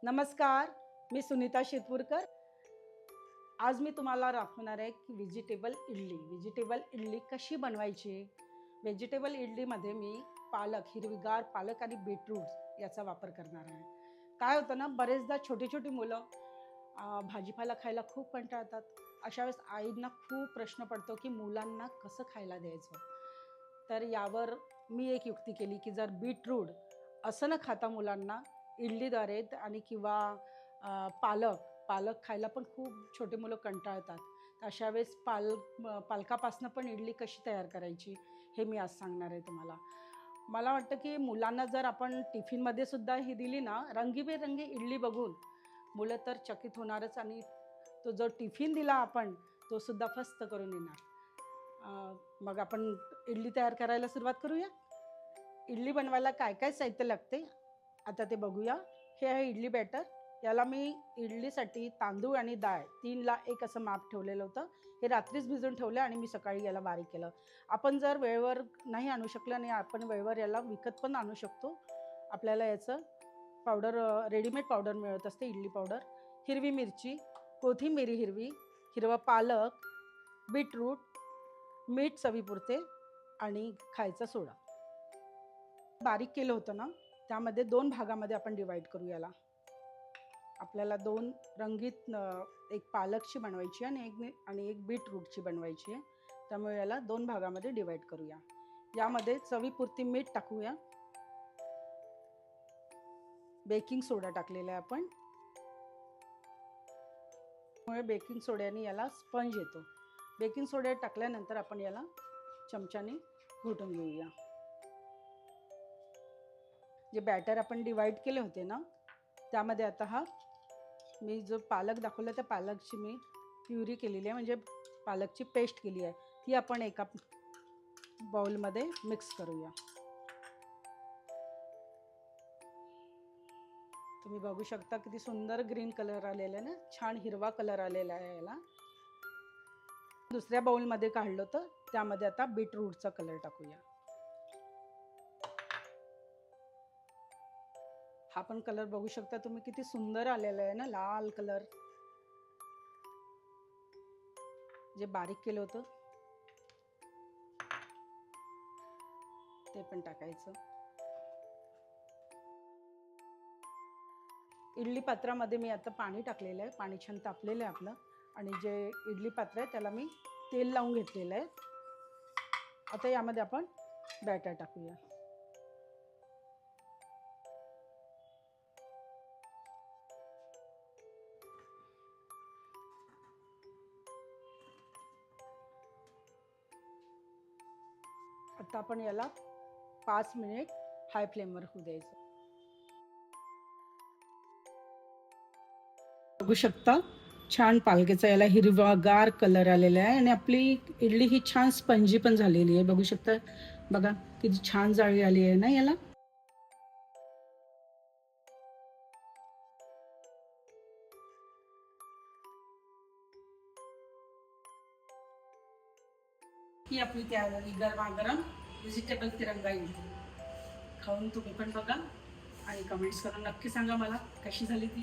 नमस्कार, मी सुनीता शेतपूरकर। आज मी तुम्हाला दाखवणार आहे की व्हेजिटेबल इडली कशी बनवायची। व्हेजिटेबल इडलीमध्ये मी पालक, हिरवीगार पालक आणि बीटरूट याचा वापर करणार आहे। काय होतं ना, बरेचदा छोटी मुलं भाजीपाला खायला खूप कंटाळतात। अशा वेळेस आईंना खूप प्रश्न पडतो की मुलांना कसं खायला द्यायचं। तर यावर मी एक युक्ती केली की जर बीटरूट असं न खाता मुलांना इडलीद्वारे आणि किंवा पालक खायला पण खूप छोटे मुलं कंटाळतात। तर अशा वेळेस पालकापासून पण इडली कशी तयार करायची हे मी आज सांगणार आहे तुम्हाला। मला वाटतं की मुलांना जर आपण टिफिनमध्ये सुद्धा ही दिली ना, रंगीबेरंगी इडली बघून मुलं तर चकित होणारच आणि तो जो टिफिन दिला आपण तो सुद्धा फस्त करून येणार। मग आपण इडली तयार करायला सुरुवात करूया। इडली बनवायला काय काय साहित्य लागते आता ते बघूया। हे आहे इडली बॅटर। याला मी इडलीसाठी तांदूळ आणि डाळ 3ला 1 असं माप ठेवलेलं होतं। हे रात्रीच भिजवून ठेवलं आणि मी सकाळी याला बारीक केलं। आपण जर वेळेवर नाही आणू शकलं आणि आपण वेळेवर याला विकत पण आणू शकतो। आपल्याला याचं पावडर रेडीमेड पावडर मिळत असते, इडली पावडर। हिरवी मिरची, कोथिंबीर हिरवी, हिरवा पालक, बीटरूट, मीठ चवीपुरते आणि खायचा सोडा। बारीक केलं होतं ना, त्यामध्ये 2 भागामध्ये आपण डिवाइड करू याला। आपल्याला 2 रंगीत एक पालकची बनवायची आणि एक बीटरूटची बनवायची आहे। त्यामुळे याला 2 भागामध्ये डिवाइड करूया। यामध्ये चवीपुरती मीठ टाकूया। बेकिंग सोडा टाकलेला आहे आपण। त्यामुळे बेकिंग सोड्याने याला स्पंज येतो। बेकिंग सोडा टाकल्यानंतर आपण याला चमच्याने घोटून घेऊया। जे बॅटर आपण डिवाइड केले होते ना, त्यामध्ये आता मी जो पालक दाखवला त्या पालकची मी प्युरी केलेली आहे, म्हणजे पालकची पेस्ट केली आहे। ती आपण एका बाउलमध्ये मिक्स करूया। तुम्ही बघू शकता किती सुंदर ग्रीन कलर आलेला आहे ना, छान हिरवा कलर आलेला आहे याला। दुसऱ्या बाउलमध्ये काढलं तर त्यामध्ये आता बीटरूटचा कलर टाकूया। हा पण कलर बघू शकता तुम्ही किती सुंदर आलेला आहे ना, लाल कलर। जे बारीक केलं होतं ते पण टाकायचं। इडली पात्रामध्ये मी आता पाणी टाकलेलं आहे। पाणी छान तापलेलं आहे आपलं आणि जे इडली पात्र आहे त्याला मी तेल लावून घेतलेलं आहे। आता यामध्ये आपण बॅटर टाकूया। आता आपण याला 5 मिनिट हाय फ्लेमवर होऊ द्यायचं। बघू शकता छान पालकेचा याला हिरवागार कलर आलेला आहे आणि आपली इडली ही छान स्पंजी पण झालेली आहे। बघू शकता, बघा किती छान जाळी आली आहे ना याला। ही आपली तयार झाली गरमागरम व्हेजिटेबल तिरंगा इडली। खाऊन तुम्ही पण बघा आणि कमेंट्स करून नक्की सांगा मला कशी झाली ती।